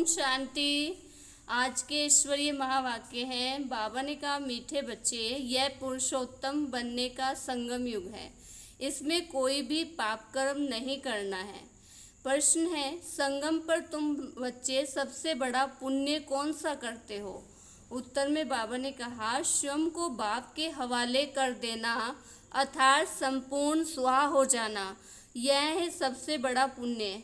ओम शांति। आज के ईश्वरीय महावाक्य हैं, बाबा ने कहा, मीठे बच्चे, यह पुरुषोत्तम बनने का संगम युग है। इसमें कोई भी पाप कर्म नहीं करना है। प्रश्न है, संगम पर तुम बच्चे सबसे बड़ा पुण्य कौन सा करते हो? उत्तर में बाबा ने कहा, स्वयं को बाप के हवाले कर देना अर्थात संपूर्ण स्वाहा हो जाना, यह है सबसे बड़ा पुण्य।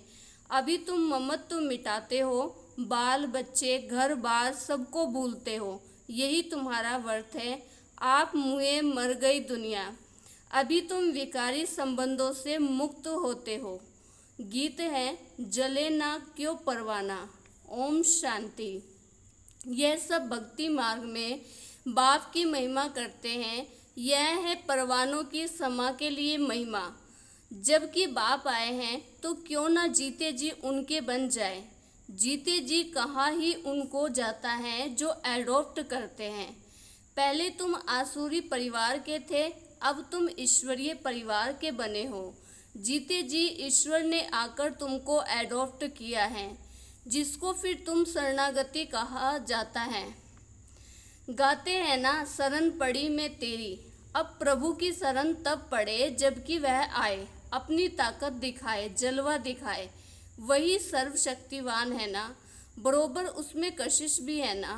अभी तुम ममत्व मिटाते हो, बाल बच्चे घर बार सबको भूलते हो, यही तुम्हारा व्रत है। आप मुए मर गई दुनिया। अभी तुम विकारी संबंधों से मुक्त होते हो। गीत है, जले ना क्यों परवाना। ओम शांति। यह सब भक्ति मार्ग में बाप की महिमा करते हैं। यह है परवानों की समा के लिए महिमा। जबकि बाप आए हैं तो क्यों ना जीते जी उनके बन जाए। जीते जी कहाँ ही उनको जाता है जो एडॉप्ट करते हैं। पहले तुम आसुरी परिवार के थे, अब तुम ईश्वरीय परिवार के बने हो। जीते जी ईश्वर ने आकर तुमको एडॉप्ट किया है, जिसको फिर तुम शरणागति कहा जाता है। गाते हैं ना, शरण पड़ी मैं तेरी। अब प्रभु की शरण तब पड़े जबकि वह आए, अपनी ताकत दिखाए, जलवा दिखाए। वही सर्वशक्तिवान है ना, बरोबर उसमें कशिश भी है ना।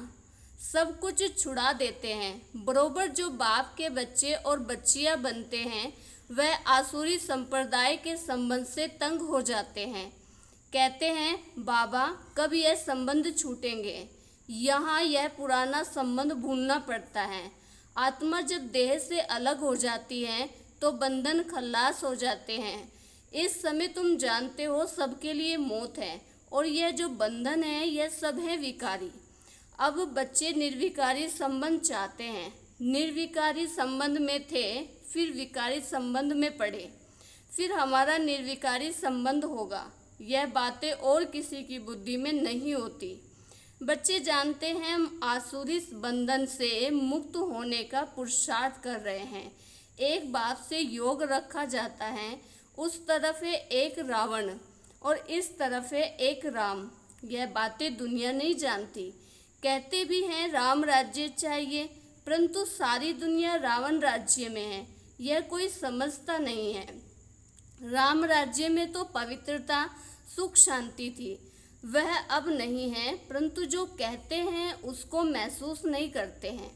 सब कुछ छुड़ा देते हैं। बरोबर जो बाप के बच्चे और बच्चियां बनते हैं, वह आसुरी संप्रदाय के संबंध से तंग हो जाते हैं। कहते हैं, बाबा कब यह संबंध छूटेंगे। यहाँ यह पुराना संबंध भूलना पड़ता है। आत्मा जब देह से अलग हो जाती है तो बंधन खल्लास हो जाते हैं। इस समय तुम जानते हो सबके लिए मौत है, और यह जो बंधन है यह सब है विकारी। अब बच्चे निर्विकारी संबंध चाहते हैं। निर्विकारी संबंध में थे, फिर विकारी संबंध में पड़े, फिर हमारा निर्विकारी संबंध होगा। यह बातें और किसी की बुद्धि में नहीं होती। बच्चे जानते हैं हम आसुरी बंधन से मुक्त होने का पुरुषार्थ कर रहे हैं। एक बाप से योग रखा जाता है, उस तरफ है एक रावण और इस तरफ है एक राम। यह बातें दुनिया नहीं जानती। कहते भी हैं राम राज्य चाहिए, परंतु सारी दुनिया रावण राज्य में है, यह कोई समझता नहीं है। राम राज्य में तो पवित्रता, सुख, शांति थी, वह अब नहीं है, परंतु जो कहते हैं उसको महसूस नहीं करते हैं।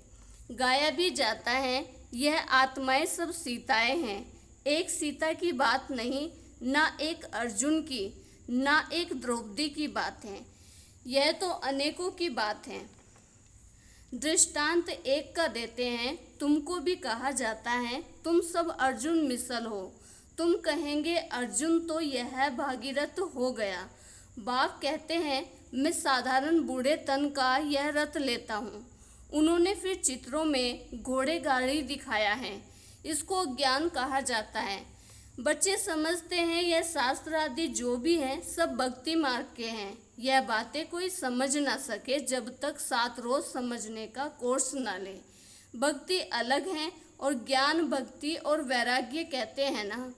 गाया भी जाता है, यह आत्माएं सब सीताएं हैं। एक सीता की बात नहीं, ना एक अर्जुन की, ना एक द्रौपदी की बात है, यह तो अनेकों की बात है। दृष्टांत एक का देते हैं, तुमको भी कहा जाता है तुम सब अर्जुन मिसल हो। तुम कहेंगे अर्जुन तो यह भागीरथ हो गया। बाप कहते हैं, मैं साधारण बूढ़े तन का यह रथ लेता हूँ। उन्होंने फिर चित्रों में घोड़े गाड़ी दिखाया है, इसको ज्ञान कहा जाता है। बच्चे समझते हैं यह शास्त्र आदि जो भी है सब भक्ति मार्ग के हैं। यह बातें कोई समझ ना सके जब तक 7 रोज समझने का कोर्स ना ले। भक्ति अलग है और ज्ञान भक्ति और वैराग्य कहते हैं ना।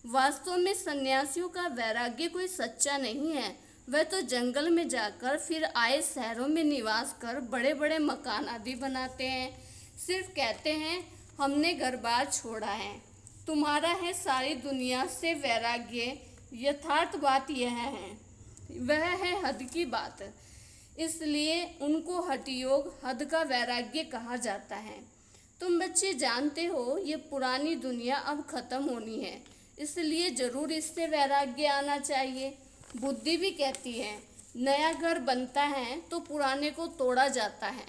वास्तव में सन्यासियों का वैराग्य कोई सच्चा नहीं है। वह तो जंगल में जाकर फिर आए शहरों में निवास कर बड़े बड़े मकान आदि बनाते हैं। सिर्फ कहते हैं हमने घर बार छोड़ा है। तुम्हारा है सारी दुनिया से वैराग्य। यथार्थ बात यह है, वह है हद की बात। इसलिए उनको हठ योग, हद का वैराग्य कहा जाता है। तुम बच्चे जानते हो ये पुरानी दुनिया अब खत्म होनी है, इसलिए जरूर इससे वैराग्य आना चाहिए। बुद्धि भी कहती है, नया घर बनता है तो पुराने को तोड़ा जाता है।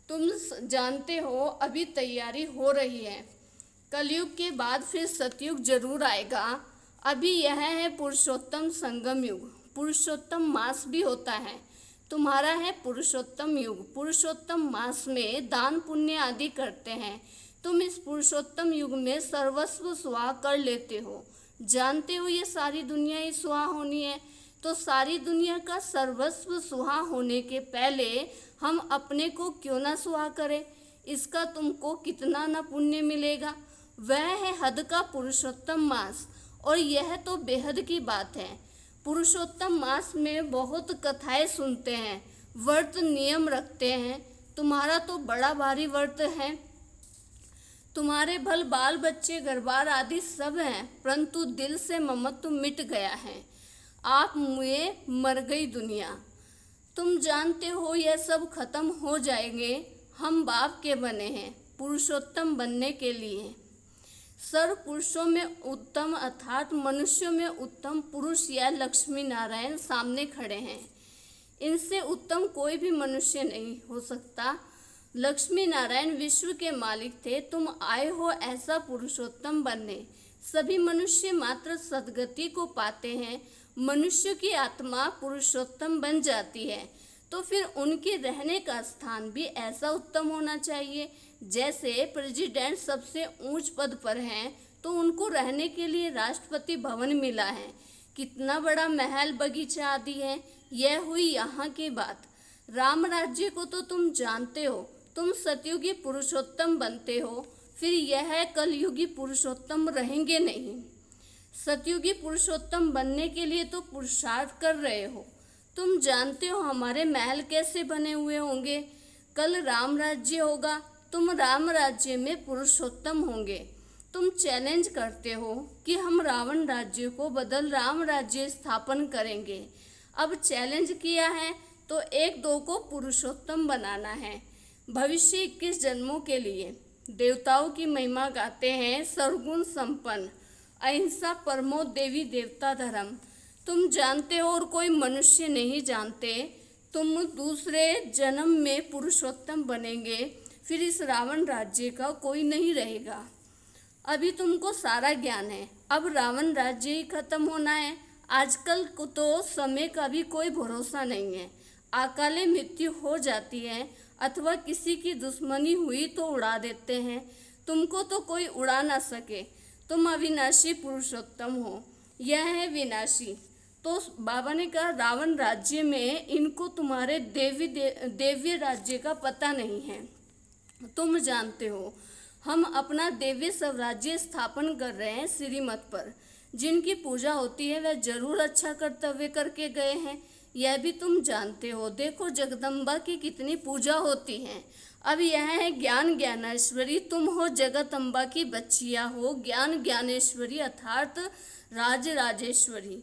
तुम जानते हो अभी तैयारी हो रही है। कलयुग के बाद फिर सतयुग जरूर आएगा। अभी यह है पुरुषोत्तम संगम युग। पुरुषोत्तम मास भी होता है। तुम्हारा है पुरुषोत्तम युग। पुरुषोत्तम मास में दान पुण्य आदि करते हैं। तुम इस पुरुषोत्तम युग में सर्वस्व स्वाहा कर लेते हो। जानते हो ये सारी दुनिया ही स्वाहा होनी है, तो सारी दुनिया का सर्वस्व स्वाहा होने के पहले हम अपने को क्यों ना स्वाहा करें। इसका तुमको कितना ना पुण्य मिलेगा। वह है हद का पुरुषोत्तम मास, और यह तो बेहद की बात है। पुरुषोत्तम मास में बहुत कथाएं सुनते हैं, व्रत नियम रखते हैं। तुम्हारा तो बड़ा भारी व्रत है। तुम्हारे भल बाल बच्चे घरबार आदि सब हैं, परंतु दिल से ममत्व मिट गया है। आप मुए मर गई दुनिया। तुम जानते हो यह सब खत्म हो जाएंगे। हम बाप के बने हैं पुरुषोत्तम बनने के लिए। सर्व पुरुषों में उत्तम अर्थात मनुष्यों में उत्तम पुरुष या लक्ष्मी नारायण सामने खड़े हैं। इनसे उत्तम कोई भी मनुष्य नहीं हो सकता। लक्ष्मी नारायण विश्व के मालिक थे। तुम आए हो ऐसा पुरुषोत्तम बनने। सभी मनुष्य मात्र सद्गति को पाते हैं। मनुष्य की आत्मा पुरुषोत्तम बन जाती है तो फिर उनके रहने का स्थान भी ऐसा उत्तम होना चाहिए। जैसे प्रेसिडेंट सबसे ऊंच पद पर हैं तो उनको रहने के लिए राष्ट्रपति भवन मिला है। कितना बड़ा महल बगीचा आदि है। यह हुई यहाँ की बात। राम राज्य को तो तुम जानते हो। तुम सतयुगी पुरुषोत्तम बनते हो, फिर यह कलयुगी पुरुषोत्तम रहेंगे नहीं। सतयुगी पुरुषोत्तम बनने के लिए तो पुरुषार्थ कर रहे हो। तुम जानते हो हमारे महल कैसे बने हुए होंगे। कल राम राज्य होगा, तुम राम राज्य में पुरुषोत्तम होंगे। तुम चैलेंज करते हो कि हम रावण राज्य को बदल राम राज्य स्थापन करेंगे। अब चैलेंज किया है तो एक दो को पुरुषोत्तम बनाना है भविष्य 21 जन्मों के लिए। देवताओं की महिमा गाते हैं सर्वगुण संपन्न, अहिंसा परमो देवी देवता धर्म। तुम जानते हो और कोई मनुष्य नहीं जानते। तुम दूसरे जन्म में पुरुषोत्तम बनेंगे, फिर इस रावण राज्य का कोई नहीं रहेगा। अभी तुमको सारा ज्ञान है, अब रावण राज्य ही खत्म होना है। आजकल को तो समय का भी कोई भरोसा नहीं है। अकाले मृत्यु हो जाती है अथवा किसी की दुश्मनी हुई तो उड़ा देते हैं। तुमको तो कोई उड़ा ना सके। तुम अविनाशी पुरुषोत्तम हो, यह है विनाशी। तो बाबा ने कहा रावण राज्य में इनको तुम्हारे देव्य राज्य का पता नहीं है। तुम जानते हो हम अपना देव्य स्वराज्य स्थापन कर रहे हैं श्रीमत पर। जिनकी पूजा होती है वह जरूर अच्छा कर्तव्य करके गए हैं, यह भी तुम जानते हो। देखो जगदम्बा की कितनी पूजा होती है। अब यह है ज्ञान ज्ञानेश्वरी। तुम हो जगत अम्बा की बच्चियाँ हो, ज्ञान ज्ञानेश्वरी अर्थात राज राजेश्वरी।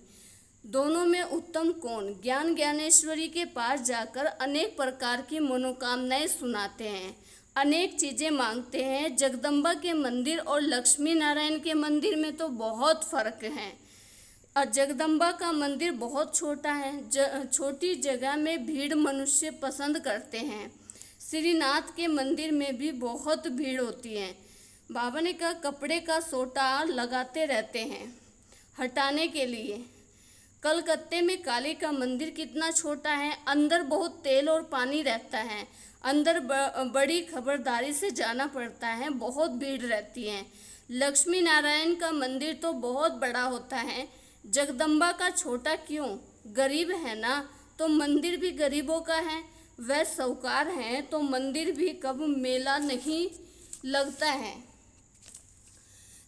दोनों में उत्तम कौन? ज्ञान ज्ञानेश्वरी के पास जाकर अनेक प्रकार की मनोकामनाएं सुनाते हैं, अनेक चीज़ें मांगते हैं। जगदम्बा के मंदिर और लक्ष्मी नारायण के मंदिर में तो बहुत फर्क है। और जगदम्बा का मंदिर बहुत छोटा है, छोटी जगह में भीड़ मनुष्य पसंद करते हैं। श्रीनाथ के मंदिर में भी बहुत भीड़ होती है। बाबा ने कहा कपड़े का सोटा लगाते रहते हैं हटाने के लिए। कलकत्ते में काली का मंदिर कितना छोटा है, अंदर बहुत तेल और पानी रहता है। अंदर बड़ी खबरदारी से जाना पड़ता है, बहुत भीड़ रहती है। लक्ष्मी नारायण का मंदिर तो बहुत बड़ा होता है। जगदम्बा का छोटा क्यों? गरीब है ना, तो मंदिर भी गरीबों का है। वह साहूकार हैं तो मंदिर भी कब मेला नहीं लगता है।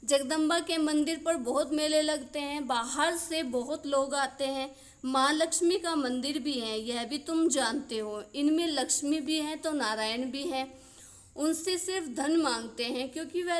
जगदम्बा के मंदिर पर बहुत मेले लगते हैं, बाहर से बहुत लोग आते हैं। महालक्ष्मी का मंदिर भी है, यह भी तुम जानते हो। इनमें लक्ष्मी भी है तो नारायण भी है। उनसे सिर्फ धन मांगते हैं क्योंकि वह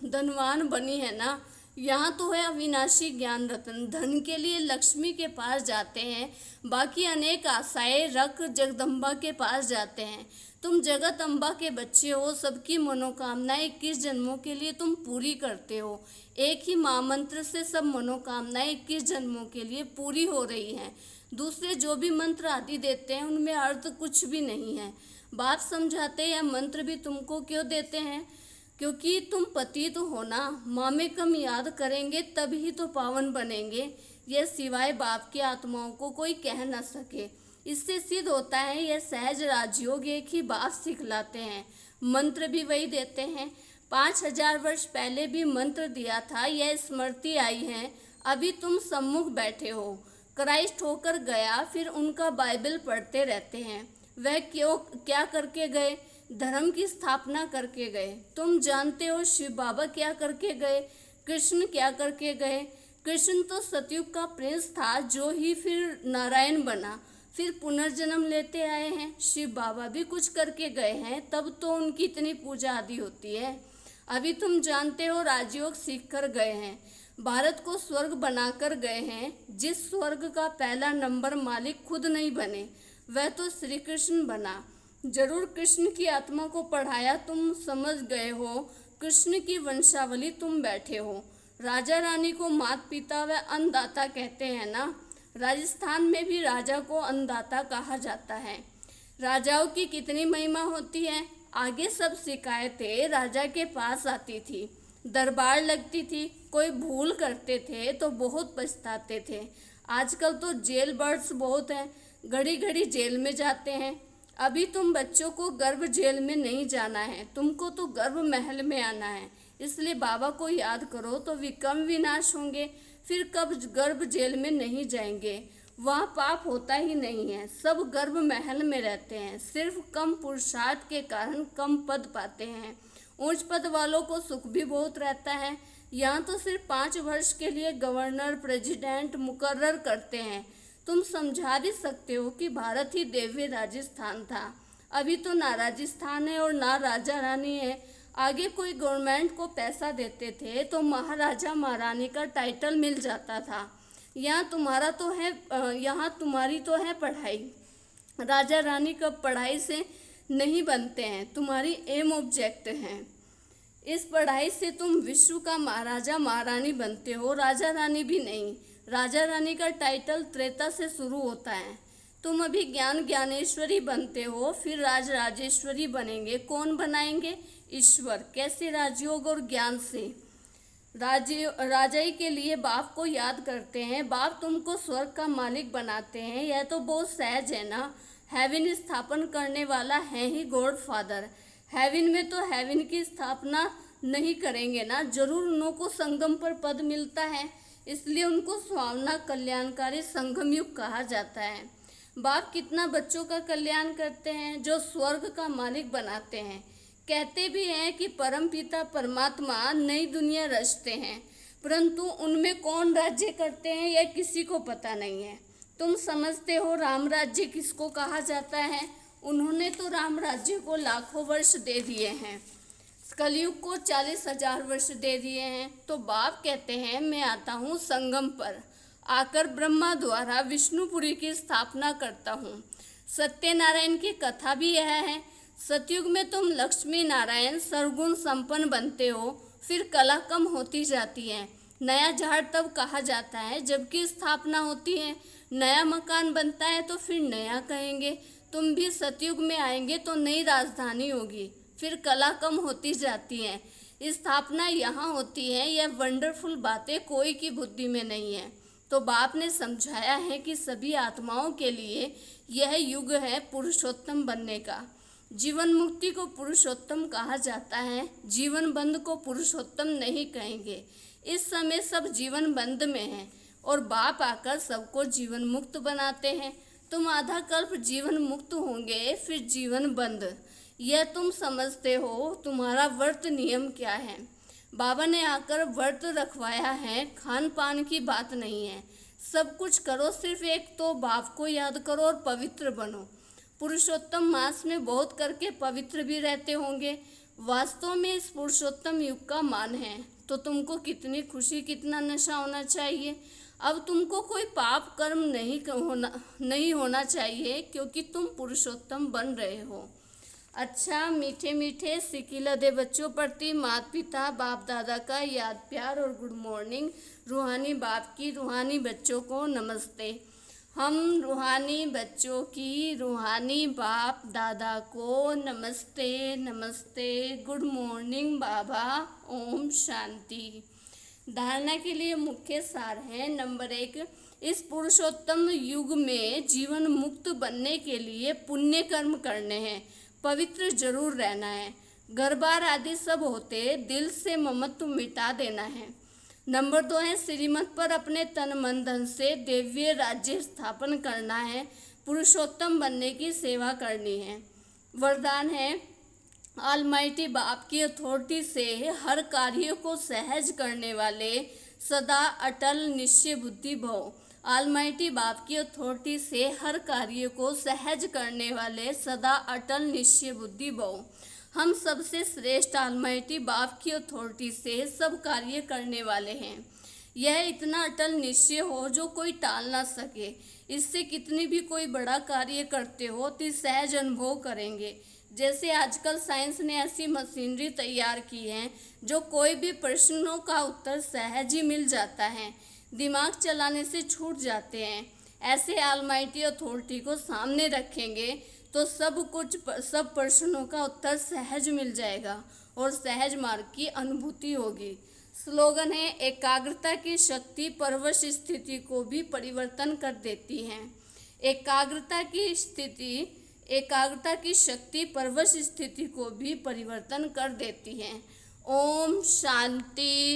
धनवान बनी है ना। यहाँ तो है अविनाशी ज्ञान रत्न। धन के लिए लक्ष्मी के पास जाते हैं, बाकी अनेक आशाएं रख जगदम्बा के पास जाते हैं। तुम जगत अम्बा के बच्चे हो, सबकी मनोकामनाएं 21 जन्मों के लिए तुम पूरी करते हो। एक ही महामंत्र से सब मनोकामनाएं 21 जन्मों के लिए पूरी हो रही हैं। दूसरे जो भी मंत्र आदि देते हैं उनमें अर्थ कुछ भी नहीं है। बात समझाते या मंत्र भी तुमको क्यों देते हैं? क्योंकि तुम पतित हो ना, मामे कम याद करेंगे तभी तो पावन बनेंगे। यह सिवाय बाप की आत्माओं को कोई कह न सके। इससे सिद्ध होता है यह सहज राजयोग एक ही बात सिखलाते हैं, मंत्र भी वही देते हैं। 5000 वर्ष पहले भी मंत्र दिया था, यह स्मृति आई है। अभी तुम सम्मुख बैठे हो, क्राइस्ट होकर गया, फिर उनका बाइबल पढ़ते रहते हैं। वह क्या करके गए? धर्म की स्थापना करके गए। तुम जानते हो शिव बाबा क्या करके गए, कृष्ण क्या करके गए। कृष्ण तो सतयुग का प्रिंस था, जो ही फिर नारायण बना, फिर पुनर्जन्म लेते आए हैं। शिव बाबा भी कुछ करके गए हैं, तब तो उनकी इतनी पूजा आदि होती है। अभी तुम जानते हो राजयोग सीख कर गए हैं, भारत को स्वर्ग बनाकर गए हैं। जिस स्वर्ग का पहला नंबर मालिक खुद नहीं बने, वह तो श्री कृष्ण बना। जरूर कृष्ण की आत्मा को पढ़ाया, तुम समझ गए हो। कृष्ण की वंशावली तुम बैठे हो। राजा रानी को माता पिता व अन्नदाता कहते हैं ना। राजस्थान में भी राजा को अन्नदाता कहा जाता है। राजाओं की कितनी महिमा होती है। आगे सब शिकायतें राजा के पास आती थी, दरबार लगती थी। कोई भूल करते थे तो बहुत पछताते थे। आजकल तो जेल बर्ड्स बहुत हैं, घड़ी घड़ी जेल में जाते हैं। अभी तुम बच्चों को गर्भ जेल में नहीं जाना है, तुमको तो गर्भ महल में आना है। इसलिए बाबा को याद करो तो विक्रम विनाश होंगे, फिर कब गर्भ जेल में नहीं जाएंगे। वहाँ पाप होता ही नहीं है, सब गर्भ महल में रहते हैं। सिर्फ कम पुरुषार्थ के कारण कम पद पाते हैं। उच्च पद वालों को सुख भी बहुत रहता है। यहाँ तो सिर्फ 5 वर्ष के लिए गवर्नर प्रेसिडेंट मुकर्रर करते हैं। तुम समझा भी सकते हो कि भारत ही दिव्य राजस्थान था। अभी तो ना राजस्थान है और ना राजा रानी है। आगे कोई गवर्नमेंट को पैसा देते थे तो महाराजा महारानी का टाइटल मिल जाता था। यहाँ तुम्हारा तो है, यहाँ तुम्हारी तो है पढ़ाई। राजा रानी कब पढ़ाई से नहीं बनते हैं, तुम्हारी एम ऑब्जेक्ट है। इस पढ़ाई से तुम विश्व का महाराजा महारानी बनते हो, राजा रानी भी नहीं। राजा रानी का टाइटल त्रेता से शुरू होता है। तुम अभी ज्ञान ज्ञानेश्वरी बनते हो, फिर राज राजेश्वरी बनेंगे। कौन बनाएंगे? ईश्वर। कैसे? राजयोग और ज्ञान से। राजाई के लिए बाप को याद करते हैं। बाप तुमको स्वर्ग का मालिक बनाते हैं। यह तो बहुत सहज है ना। हेवन स्थापन करने वाला है ही गॉड फादर। हेवन में तो हेवन की स्थापना नहीं करेंगे ना, जरूर उन्हों को संगम पर पद मिलता है, इसलिए उनको स्वावना कल्याणकारी संगम युग कहा जाता है। बाप कितना बच्चों का कल्याण करते हैं, जो स्वर्ग का मालिक बनाते हैं। कहते भी हैं कि परम पिता परमात्मा नई दुनिया रचते हैं, परंतु उनमें कौन राज्य करते हैं यह किसी को पता नहीं है। तुम समझते हो राम राज्य किसको कहा जाता है? उन्होंने तो राम राज्य को लाखों वर्ष दे दिए हैं, कलयुग को 40,000 वर्ष दे दिए हैं। तो बाप कहते हैं मैं आता हूँ संगम पर, आकर ब्रह्मा द्वारा विष्णुपुरी की स्थापना करता हूँ। सत्यनारायण की कथा भी यह है। सतयुग में तुम लक्ष्मी नारायण सर्वगुण संपन्न बनते हो, फिर कला कम होती जाती है। नया झाड़ तब कहा जाता है जबकि स्थापना होती है। नया मकान बनता है तो फिर नया कहेंगे। तुम भी सतयुग में आएंगे तो नई राजधानी होगी, फिर कला कम होती जाती है। स्थापना यहाँ होती है। यह वंडरफुल बातें कोई की बुद्धि में नहीं है। तो बाप ने समझाया है कि सभी आत्माओं के लिए यह युग है पुरुषोत्तम बनने का। जीवन मुक्ति को पुरुषोत्तम कहा जाता है, जीवन बंद को पुरुषोत्तम नहीं कहेंगे। इस समय सब जीवन बंद में हैं और बाप आकर सबको जीवन मुक्त बनाते हैं। तुम आधा कल्प जीवन मुक्त होंगे, फिर जीवन बंद। यह तुम समझते हो। तुम्हारा व्रत नियम क्या है? बाबा ने आकर व्रत रखवाया है, खान पान की बात नहीं है। सब कुछ करो, सिर्फ एक तो बाप को याद करो और पवित्र बनो। पुरुषोत्तम मास में बहुत करके पवित्र भी रहते होंगे। वास्तव में इस पुरुषोत्तम युग का मान है तो तुमको कितनी खुशी, कितना नशा होना चाहिए। अब तुमको कोई पाप कर्म नहीं होना चाहिए, क्योंकि तुम पुरुषोत्तम बन रहे हो। अच्छा, मीठे मीठे सिकिलदे बच्चों प्रति माता पिता बाप दादा का याद प्यार और गुड मॉर्निंग। रूहानी बाप की रूहानी बच्चों को नमस्ते। हम रूहानी बच्चों की रूहानी बाप दादा को नमस्ते नमस्ते, गुड मॉर्निंग बाबा, ओम शांति। धारणा के लिए मुख्य सार है। नंबर 1, इस पुरुषोत्तम युग में जीवन मुक्त बनने के लिए पुण्य कर्म करने हैं, पवित्र जरूर रहना है। घर बार आदि सब होते, दिल से ममत्व मिटा देना है। नंबर 2 है श्रीमत पर अपने तन मन धन से दिव्य राज्य स्थापन करना है, पुरुषोत्तम बनने की सेवा करनी है। वरदान है ऑलमाइटी बाप की अथॉरिटी से हर कार्य को सहज करने वाले सदा अटल निश्चय बुद्धि भव। ऑलमाइटी बाप की अथॉरिटी से हर कार्य को सहज करने वाले सदा अटल निश्चय बुद्धि भव। हम सबसे श्रेष्ठ ऑलमाइटी बाप की अथॉरिटी से सब कार्य करने वाले हैं। यह इतना अटल निश्चय हो जो कोई टाल ना सके। इससे कितनी भी कोई बड़ा कार्य करते हो तो सहज अनुभव करेंगे। जैसे आजकल साइंस ने ऐसी मशीनरी तैयार की है जो कोई भी प्रश्नों का उत्तर सहज ही मिल जाता है, दिमाग चलाने से छूट जाते हैं। ऐसे ऑलमाइटी अथॉरिटी को सामने रखेंगे तो सब प्रश्नों का उत्तर सहज मिल जाएगा और सहज मार्ग की अनुभूति होगी। स्लोगन है, एकाग्रता की शक्ति परवश स्थिति को भी परिवर्तन कर देती है। एकाग्रता की शक्ति परवश स्थिति को भी परिवर्तन कर देती है। ओम शांति।